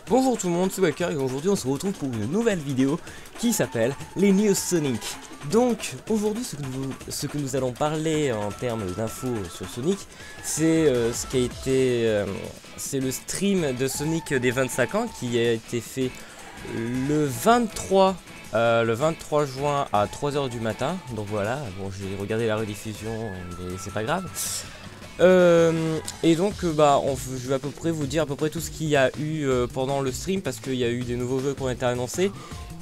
Bonjour tout le monde, c'est Walker et aujourd'hui on se retrouve pour une nouvelle vidéo qui s'appelle les News Sonic. Donc aujourd'hui ce que nous allons parler en termes d'infos sur Sonic, c'est ce qui a été c'est le stream de Sonic des 25 ans qui a été fait le 23 juin à 3 h du matin. Donc voilà, bon j'ai regardé la rediffusion mais c'est pas grave. Et donc je vais à peu près vous dire à peu près tout ce qu'il y a eu pendant le stream, parce qu'il y a eu des nouveaux jeux qui ont été annoncés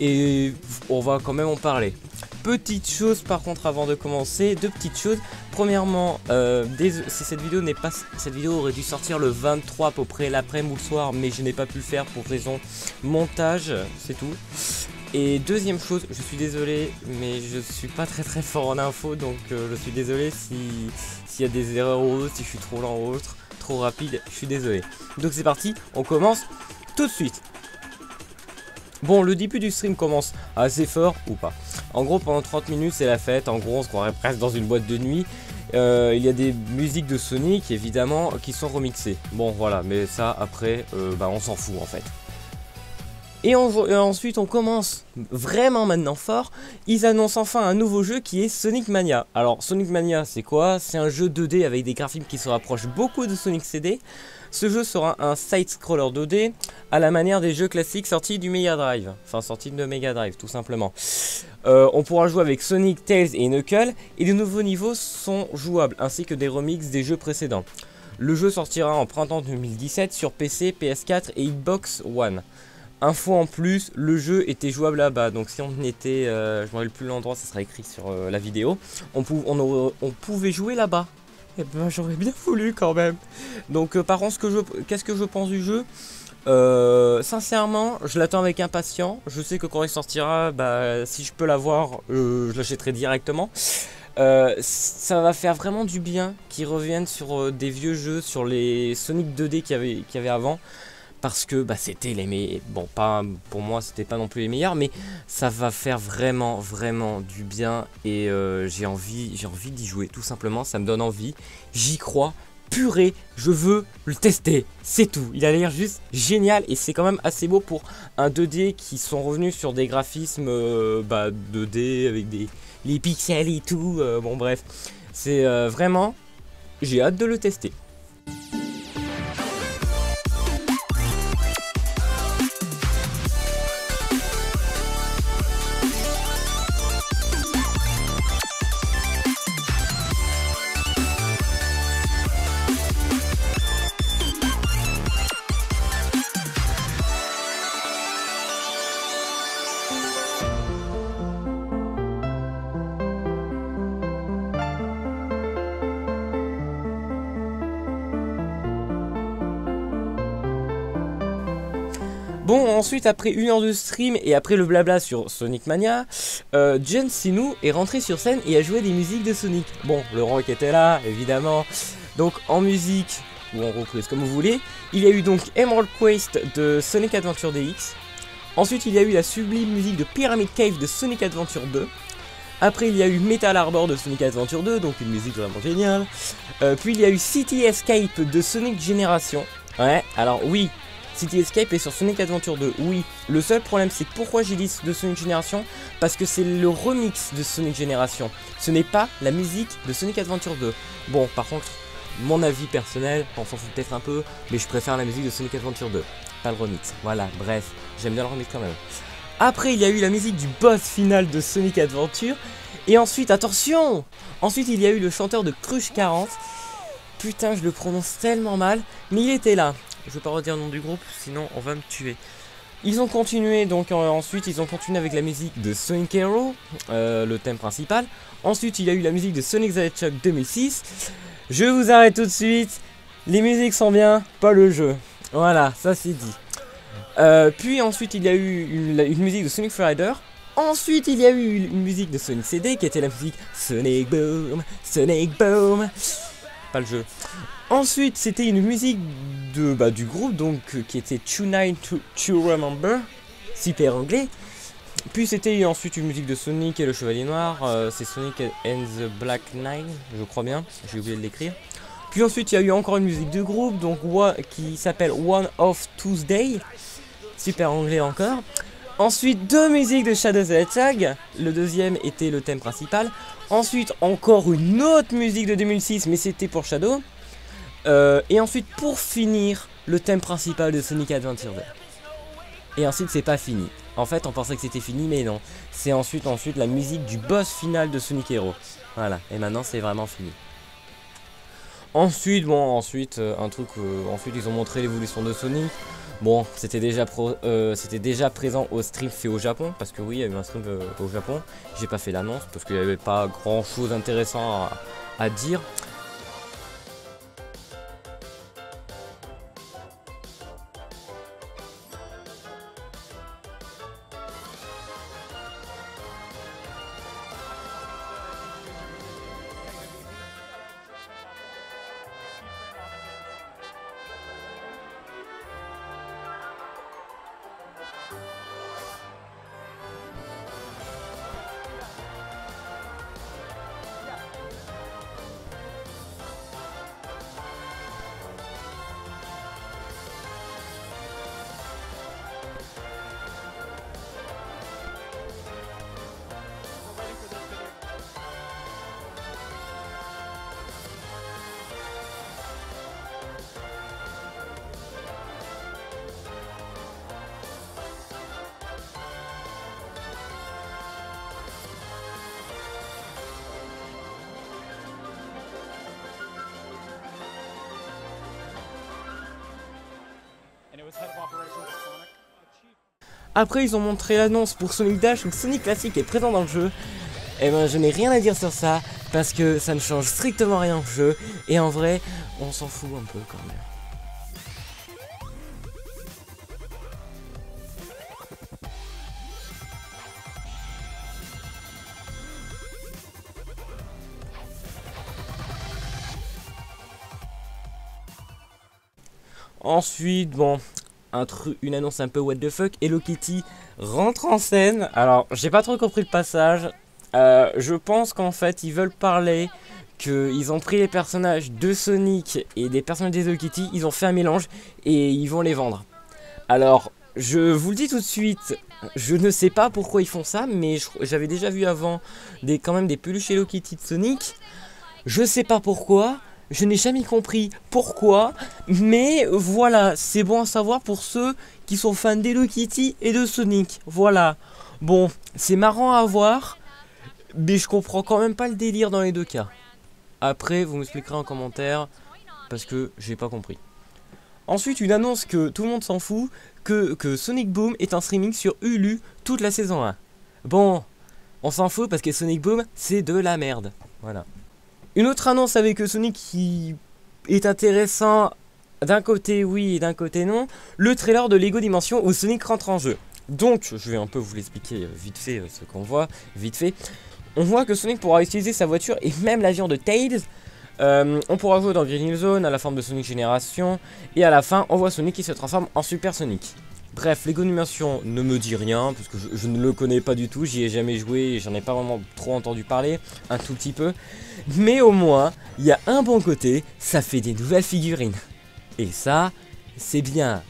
et on va quand même en parler. Petite chose par contre avant de commencer, deux petites choses. Premièrement, si cette vidéo aurait dû sortir le 23 à peu près l'après-midi ou le soir, mais je n'ai pas pu le faire pour raison montage, c'est tout. Et deuxième chose, je suis désolé, mais je suis pas très fort en info, donc je suis désolé s'il y a des erreurs ou autre, si je suis trop lent ou autre, trop rapide, je suis désolé. Donc c'est parti, on commence tout de suite. Bon, le début du stream commence assez fort ou pas. En gros, pendant 30 minutes, c'est la fête. En gros, on se croirait presque dans une boîte de nuit. Il y a des musiques de Sonic, évidemment, qui sont remixées. Bon, voilà, mais ça, après, on s'en fout, en fait. Et ensuite on commence vraiment maintenant fort. Ils annoncent enfin un nouveau jeu qui est Sonic Mania. Alors Sonic Mania c'est quoi? C'est un jeu 2D avec des graphismes qui se rapprochent beaucoup de Sonic CD. Ce jeu sera un side-scroller 2D à la manière des jeux classiques sortis du Mega Drive. Enfin sortis de Mega Drive tout simplement. On pourra jouer avec Sonic, Tails et Knuckles. Et les nouveaux niveaux sont jouables ainsi que des remixes des jeux précédents. Le jeu sortira en printemps 2017 sur PC, PS4 et Xbox One. Info en plus, le jeu était jouable là-bas, donc si on était, je ne me rappelle plus l'endroit, ça sera écrit sur la vidéo, on pouvait jouer là-bas. Et ben j'aurais bien voulu quand même. Donc par contre, qu'est-ce que je pense du jeu? Sincèrement, je l'attends avec impatience. Je sais que quand il sortira, si je peux l'avoir, je l'achèterai directement. Ça va faire vraiment du bien qu'ils reviennent sur des vieux jeux, sur les Sonic 2D qu'il y avait avant. Parce que c'était les meilleurs, bon pas pour moi c'était pas non plus les meilleurs, mais ça va faire vraiment du bien et j'ai envie d'y jouer tout simplement, ça me donne envie, j'y crois, purée, je veux le tester, c'est tout, il a l'air juste génial et c'est quand même assez beau pour un 2D qui sont revenus sur des graphismes 2D avec les pixels et tout, bon bref, c'est vraiment, j'ai hâte de le tester. Bon, ensuite, après 1 heure de stream et après le blabla sur Sonic Mania, Jen Sinou est rentré sur scène et a joué des musiques de Sonic. Bon, le rock était là, évidemment. Donc, en musique, ou en reprise, comme vous voulez, il y a eu donc Emerald Quest de Sonic Adventure DX. Ensuite, il y a eu la sublime musique de Pyramid Cave de Sonic Adventure 2. Après, il y a eu Metal Harbor de Sonic Adventure 2, donc une musique vraiment géniale. Puis, il y a eu City Escape de Sonic Generation. Ouais, alors oui. City Escape est sur Sonic Adventure 2, oui. Le seul problème c'est pourquoi j'ai dit de Sonic Generation, parce que c'est le remix de Sonic Generation. Ce n'est pas la musique de Sonic Adventure 2. Bon, par contre, mon avis personnel, on s'en fout peut-être un peu, mais je préfère la musique de Sonic Adventure 2, pas le remix. Voilà, bref, j'aime bien le remix quand même. Après, il y a eu la musique du boss final de Sonic Adventure. Et ensuite, attention! Ensuite, il y a eu le chanteur de Crush 40. Putain, je le prononce tellement mal, mais il était là. Je vais pas redire le nom du groupe, sinon on va me tuer. Ils ont continué, donc ensuite ils ont continué avec la musique de Sonic Hero, le thème principal. Ensuite il y a eu la musique de Sonic the Hedgehog 2006. Je vous arrête tout de suite, les musiques sont bien, pas le jeu. Voilà, ça c'est dit. Puis ensuite il y a eu une musique de Sonic Freerider. Ensuite il y a eu une musique de Sonic CD qui était la musique Sonic Boom, Sonic Boom. Pas le jeu. Ensuite, c'était une musique du groupe, donc qui était Tonight to Remember, super anglais. Puis c'était ensuite une musique de Sonic et le Chevalier Noir, c'est Sonic and the Black Knight, je crois bien, j'ai oublié de l'écrire. Puis ensuite il y a eu encore une musique de groupe, donc qui s'appelle One of Tuesday. super anglais encore. Ensuite, 2 musiques de Shadow the Hedgehog. Le deuxième était le thème principal. Ensuite, encore une autre musique de 2006, mais c'était pour Shadow. Et ensuite, pour finir, le thème principal de Sonic Adventure 2. Et ensuite, c'est pas fini. En fait, on pensait que c'était fini, mais non. C'est ensuite la musique du boss final de Sonic Hero. Voilà, et maintenant, c'est vraiment fini. Ensuite, ensuite, ils ont montré l'évolution de Sonic. Bon, c'était déjà présent au stream fait au Japon, parce que oui, il y a eu un stream au Japon. J'ai pas fait l'annonce, parce qu'il n'y avait pas grand chose d'intéressant à dire. Après, ils ont montré l'annonce pour Sonic Dash où Sonic Classic est présent dans le jeu. Et ben, je n'ai rien à dire sur ça parce que ça ne change strictement rien au jeu. Et en vrai, on s'en fout un peu quand même. Ensuite, bon, une annonce un peu what the fuck, Hello Kitty rentre en scène. Alors, j'ai pas trop compris le passage. Je pense qu'en fait, ils veulent parler qu'ils ont pris les personnages de Sonic et des personnages des Hello Kitty, ils ont fait un mélange et ils vont les vendre. Alors, je vous le dis tout de suite, je ne sais pas pourquoi ils font ça, mais j'avais déjà vu avant quand même des peluches Hello Kitty de Sonic. Je sais pas pourquoi. Je n'ai jamais compris pourquoi, mais voilà, c'est bon à savoir pour ceux qui sont fans d'Hello Kitty et de Sonic. Voilà, bon, c'est marrant à voir, mais je comprends quand même pas le délire dans les deux cas. Après, vous m'expliquerez en commentaire, parce que j'ai pas compris. Ensuite, une annonce que tout le monde s'en fout, que Sonic Boom est en streaming sur Hulu toute la saison 1. Bon, on s'en fout parce que Sonic Boom, c'est de la merde. Voilà. Une autre annonce avec Sonic qui est intéressant, d'un côté oui et d'un côté non, le trailer de Lego Dimension où Sonic rentre en jeu. Donc, je vais un peu vous l'expliquer vite fait ce qu'on voit, vite fait. On voit que Sonic pourra utiliser sa voiture et même l'avion de Tails. On pourra jouer dans Green Hill Zone à la forme de Sonic Génération. Et à la fin, on voit Sonic qui se transforme en Super Sonic. Bref, Lego Dimension ne me dit rien, parce que je ne le connais pas du tout, j'y ai jamais joué, et j'en ai pas vraiment trop entendu parler, un tout petit peu. Mais au moins, il y a un bon côté, ça fait des nouvelles figurines. Et ça, c'est bien.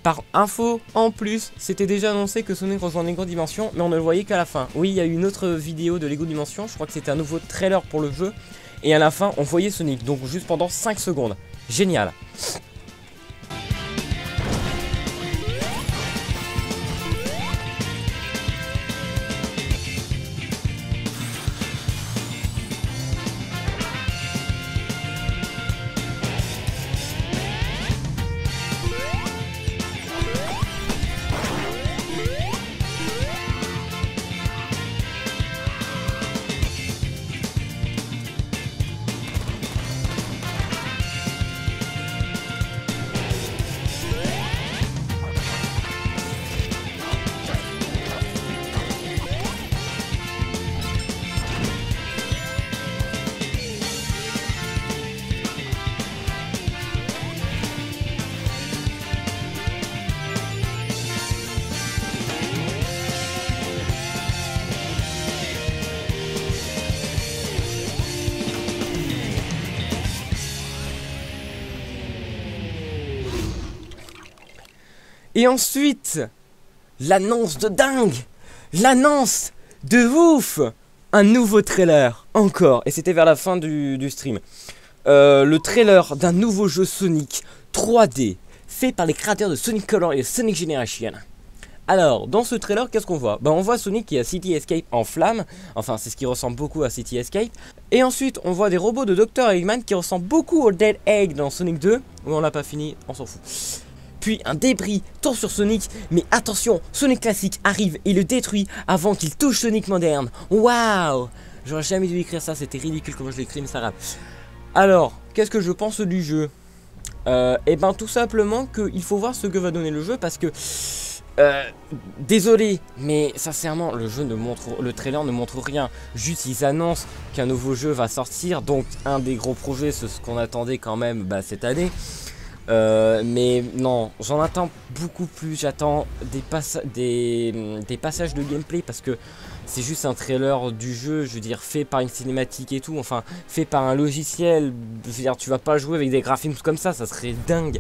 Par info, en plus, c'était déjà annoncé que Sonic rejoint Lego Dimension, mais on ne le voyait qu'à la fin. Oui, il y a eu une autre vidéo de Lego Dimension, je crois que c'était un nouveau trailer pour le jeu, et à la fin, on voyait Sonic, donc juste pendant 5 secondes. Génial. Et ensuite, l'annonce de dingue, l'annonce de ouf, un nouveau trailer, encore, et c'était vers la fin du stream. Le trailer d'un nouveau jeu Sonic 3D, fait par les créateurs de Sonic Color et Sonic Generation. Alors, dans ce trailer, qu'est-ce qu'on voit? On voit Sonic qui a City Escape en flamme, enfin c'est ce qui ressemble beaucoup à City Escape. Et ensuite, on voit des robots de Dr. Eggman qui ressemblent beaucoup au Dead Egg dans Sonic 2. Oui, on l'a pas fini, on s'en fout. Puis un débris tombe sur Sonic, mais attention, Sonic classique arrive et le détruit avant qu'il touche Sonic moderne. Waouh! J'aurais jamais dû écrire ça, c'était ridicule comment je l'ai écrit, mais ça grave. Alors, qu'est-ce que je pense du jeu? Et ben tout simplement qu'il faut voir ce que va donner le jeu parce que... désolé, mais sincèrement, le trailer ne montre rien. Juste, ils annoncent qu'un nouveau jeu va sortir, donc un des gros projets, c'est ce qu'on attendait quand même cette année. Mais non, j'en attends beaucoup plus. J'attends des passages de gameplay parce que c'est juste un trailer du jeu, je veux dire, fait par une cinématique et tout, enfin, fait par un logiciel. Je veux dire, tu vas pas jouer avec des graphismes comme ça serait dingue.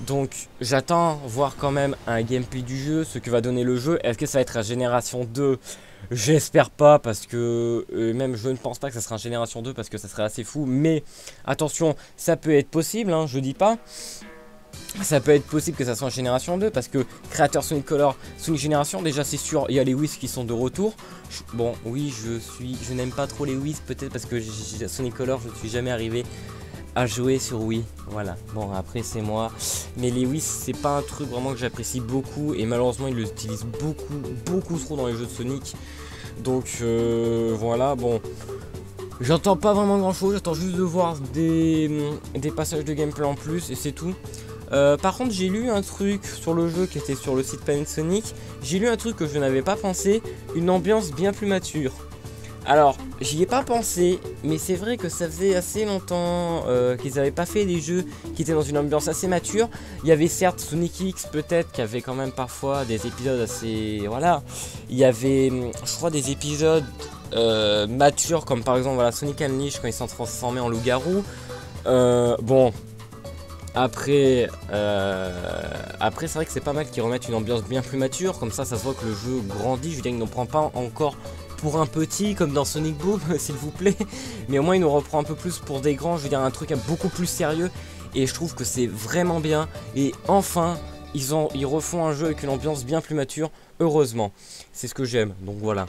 Donc j'attends voir quand même un gameplay du jeu, ce que va donner le jeu. Est-ce que ça va être à Génération 2? J'espère pas parce que même je ne pense pas que ça sera un Génération 2 parce que ça serait assez fou. Mais attention, ça peut être possible, hein, je dis pas. Ça peut être possible que ça soit en Génération 2 parce que créateur Sonic Color, Sonic Génération, déjà c'est sûr, il y a les Wiz qui sont de retour. Bon, oui, je n'aime pas trop les Wiz peut-être parce que Sonic Color, je ne suis jamais arrivé à jouer sur Wii, voilà. Bon, après c'est moi, mais les Wii c'est pas un truc vraiment que j'apprécie beaucoup et malheureusement ils l'utilisent beaucoup trop dans les jeux de Sonic. Donc voilà, bon, j'entends pas vraiment grand chose, j'attends juste de voir des passages de gameplay en plus et c'est tout. Par contre j'ai lu un truc sur le jeu qui était sur le site Panasonic, j'ai lu un truc que je n'avais pas pensé, une ambiance bien plus mature. Alors, j'y ai pas pensé, mais c'est vrai que ça faisait assez longtemps qu'ils n'avaient pas fait des jeux qui étaient dans une ambiance assez mature. Il y avait certes Sonic X peut-être qui avait quand même parfois des épisodes assez... Voilà. Il y avait, je crois, des épisodes matures comme par exemple voilà, Sonic Unleashed quand ils sont transformés en loup-garou. Bon... Après c'est vrai que c'est pas mal qu'ils remettent une ambiance bien plus mature, comme ça se voit que le jeu grandit, je veux dire il ne prend pas encore pour un petit comme dans Sonic Boom s'il vous plaît, mais au moins il nous reprend un peu plus pour des grands, je veux dire un truc beaucoup plus sérieux et je trouve que c'est vraiment bien et enfin ils refont un jeu avec une ambiance bien plus mature, heureusement, c'est ce que j'aime, donc voilà.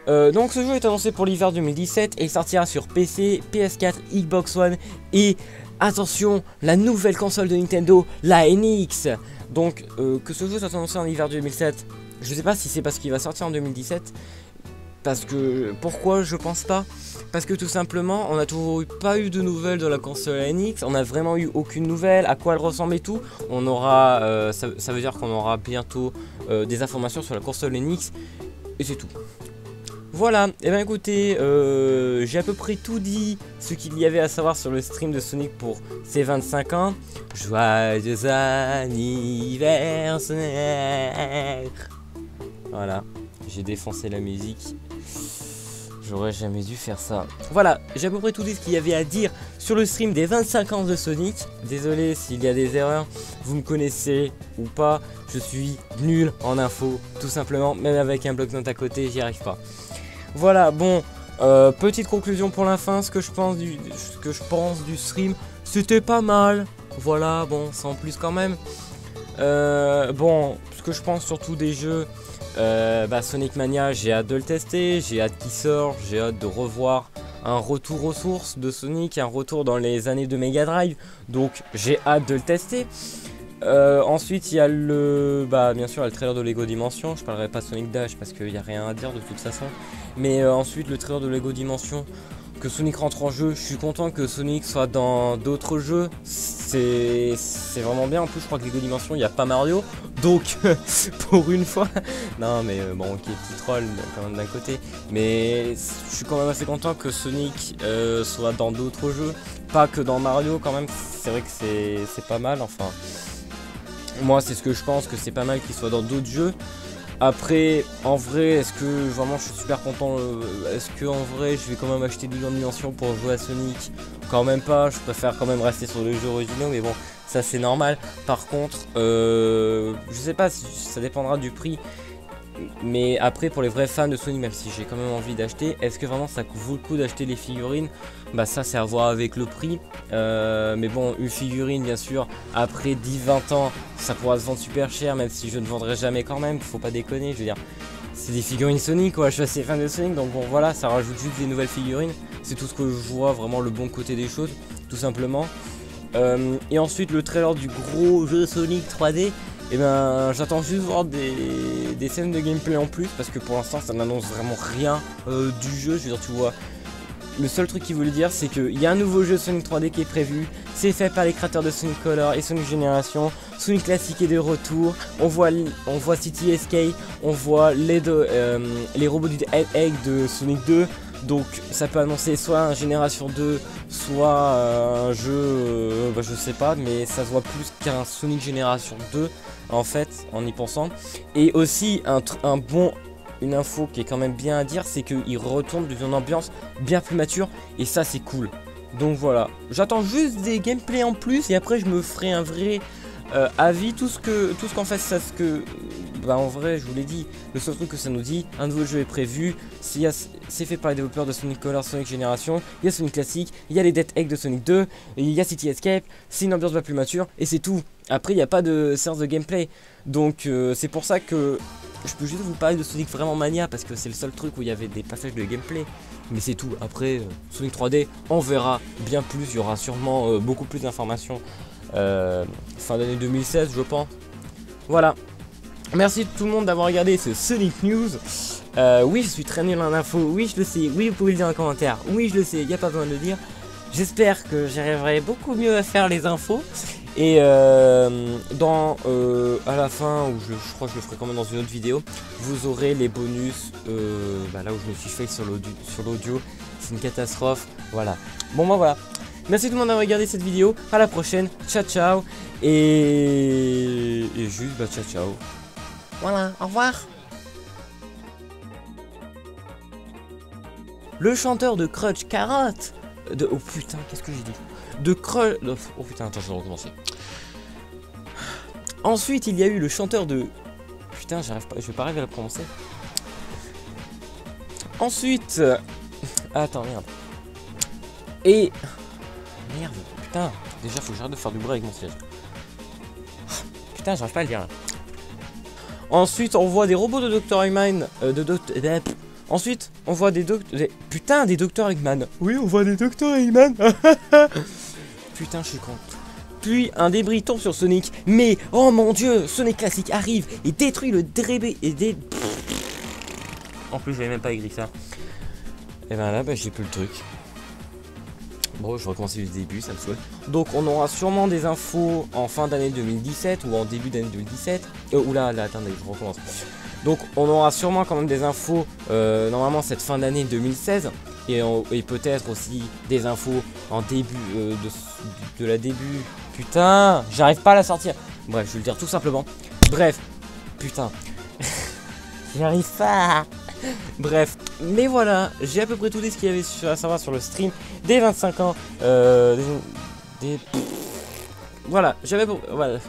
Donc ce jeu est annoncé pour l'hiver 2017 et il sortira sur PC, PS4, Xbox One et attention, la nouvelle console de Nintendo, la NX. Donc que ce jeu soit annoncé en hiver 2007, je sais pas si c'est parce qu'il va sortir en 2017. Parce que, pourquoi je pense pas? Parce que tout simplement, on n'a toujours pas eu de nouvelles de la console NX, on n'a vraiment eu aucune nouvelle, à quoi elle ressemble et tout. On aura, ça veut dire qu'on aura bientôt des informations sur la console NX, et c'est tout. Voilà, et bien écoutez, j'ai à peu près tout dit ce qu'il y avait à savoir sur le stream de Sonic pour ses 25 ans. Joyeux anniversaire. Voilà, j'ai défoncé la musique. J'aurais jamais dû faire ça. Voilà, j'ai à peu près tout dit ce qu'il y avait à dire sur le stream des 25 ans de Sonic. Désolé s'il y a des erreurs, vous me connaissez ou pas, je suis nul en info, tout simplement, même avec un bloc-notes à côté, j'y arrive pas. Voilà, bon, petite conclusion pour la fin, ce que je pense du stream, c'était pas mal. Voilà, bon, sans plus quand même. Bon, ce que je pense surtout des jeux, Sonic Mania, j'ai hâte de le tester, j'ai hâte qu'il sorte, j'ai hâte de revoir un retour aux sources de Sonic, un retour dans les années de Mega Drive, donc j'ai hâte de le tester. Ensuite il y a bien sûr le trailer de Lego Dimension, je parlerai pas de Sonic Dash parce qu'il n'y a rien à dire de toute façon, mais ensuite le trailer de Lego Dimension, que Sonic rentre en jeu, je suis content que Sonic soit dans d'autres jeux, c'est vraiment bien. En plus je crois que Lego Dimension il n'y a pas Mario, donc pour une fois, non mais bon ok, petit troll quand même d'un côté, mais je suis quand même assez content que Sonic soit dans d'autres jeux, pas que dans Mario quand même, c'est vrai que c'est pas mal, enfin moi c'est ce que je pense, que c'est pas mal qu'il soit dans d'autres jeux. Après, en vrai, est-ce que vraiment je suis super content? Est-ce que en vrai je vais quand même acheter 2 dimensions pour jouer à Sonic? Quand même pas, je préfère quand même rester sur les jeux originaux, mais bon, ça c'est normal. Par contre, je sais pas, si ça dépendra du prix. Mais après, pour les vrais fans de Sonic, même si j'ai quand même envie d'acheter, est-ce que vraiment ça vaut le coup d'acheter les figurines? Bah ça c'est à voir avec le prix. Mais bon, une figurine bien sûr, après 10-20 ans, ça pourra se vendre super cher, même si je ne vendrai jamais quand même, faut pas déconner, je veux dire. C'est des figurines Sonic quoi, je suis assez fan de Sonic, donc bon voilà, ça rajoute juste des nouvelles figurines. C'est tout ce que je vois, vraiment le bon côté des choses, tout simplement. Et ensuite le trailer du gros jeu Sonic 3D. Et ben j'attends juste voir des scènes de gameplay en plus, parce que pour l'instant ça n'annonce vraiment rien du jeu. Je veux dire, tu vois, le seul truc qu'ils voulaient dire c'est qu'il y a un nouveau jeu Sonic 3D qui est prévu. C'est fait par les créateurs de Sonic Color et Sonic Generation. Sonic Classic est de retour. On voit City SK, on voit les robots du Egg de Sonic 2. Donc ça peut annoncer soit un Génération 2, soit un jeu, je sais pas, mais ça se voit plus qu'un Sonic Génération 2 en fait, en y pensant. Et aussi une info qui est quand même bien à dire, c'est qu'il retourne dans une ambiance bien plus mature, et ça c'est cool. Donc voilà, j'attends juste des gameplays en plus, et après je me ferai un vrai avis, tout ce qu'en fait ça ce que bah en vrai je vous l'ai dit, le seul truc que ça nous dit, un nouveau jeu est prévu, c'est fait par les développeurs de Sonic Color, Sonic Generation, il y a Sonic Classic, il y a les Dead Egg de Sonic 2, il y a City Escape, c'est une ambiance bien plus mature et c'est tout. Après il n'y a pas de séance de gameplay, donc c'est pour ça que je peux juste vous parler de Sonic vraiment Mania, parce que c'est le seul truc où il y avait des passages de gameplay. Mais c'est tout, après Sonic 3D on verra bien plus, il y aura sûrement beaucoup plus d'informations fin d'année 2016 je pense. Voilà, merci tout le monde d'avoir regardé ce Sonic News. Oui je suis très nul en info, oui je le sais, oui vous pouvez le dire en commentaire, oui je le sais, il n'y a pas besoin de le dire. J'espère que j'arriverai beaucoup mieux à faire les infos. Et à la fin, ou je crois que je le ferai quand même dans une autre vidéo, vous aurez les bonus là où je me suis fait sur l'audio. C'est une catastrophe, voilà. Bon bah voilà, merci tout le monde d'avoir regardé cette vidéo, à la prochaine, ciao ciao. Et juste ciao ciao. Voilà, au revoir. Le chanteur de Crunch Carotte oh putain, qu'est-ce que j'ai dit? De Crunch... Oh putain, attends, je vais recommencer. Ensuite, il y a eu le chanteur de... Putain, j'arrive pas, je vais pas arriver à le prononcer. Ensuite... Attends, merde. Et... Merde, putain. Déjà, faut que j'arrête de faire du bruit avec mon siège. Putain, j'arrive pas à le dire. Ensuite, on voit des robots de Dr. Eggman... Ensuite, on voit des putain, des Dr. Eggman. Oui, on voit des Dr. Eggman. Putain, je suis con. Puis, un débris tombe sur Sonic. Mais, oh mon dieu, Sonic Classic arrive et détruit le débris. En plus, j'avais même pas écrit ça. Et ben là, j'ai plus le truc. Bon, je vais recommencer du début, ça me saoule. Donc, on aura sûrement des infos en fin d'année 2017 ou en début d'année 2017. Oula, attendez, je recommence. Donc on aura sûrement quand même des infos normalement cette fin d'année 2016 et peut-être aussi des infos en début de la début. Putain, j'arrive pas à la sortir. Bref, je vais le dire tout simplement. Bref, putain, j'arrive pas. Bref, mais voilà, j'ai à peu près tout dit ce qu'il y avait à savoir sur le stream des 25 ans. Voilà, j'avais voilà,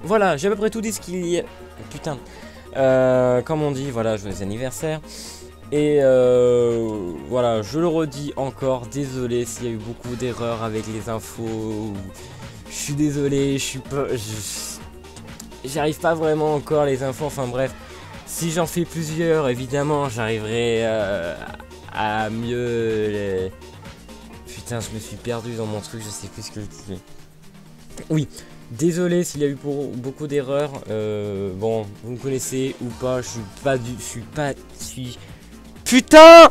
voilà, j'ai à peu près tout dit ce qu'il y a. Putain. Comme on dit, voilà, joyeux anniversaire. Et voilà, je le redis encore, désolé s'il y a eu beaucoup d'erreurs avec les infos. Je suis désolé, je suis pas. J'arrive pas vraiment encore les infos, enfin bref. Si j'en fais plusieurs, évidemment, j'arriverai à mieux les... Putain, je me suis perdu dans mon truc, je sais plus ce que je disais. Oui. Désolé s'il y a eu beaucoup d'erreurs, bon, vous me connaissez ou pas, je suis pas... Putain!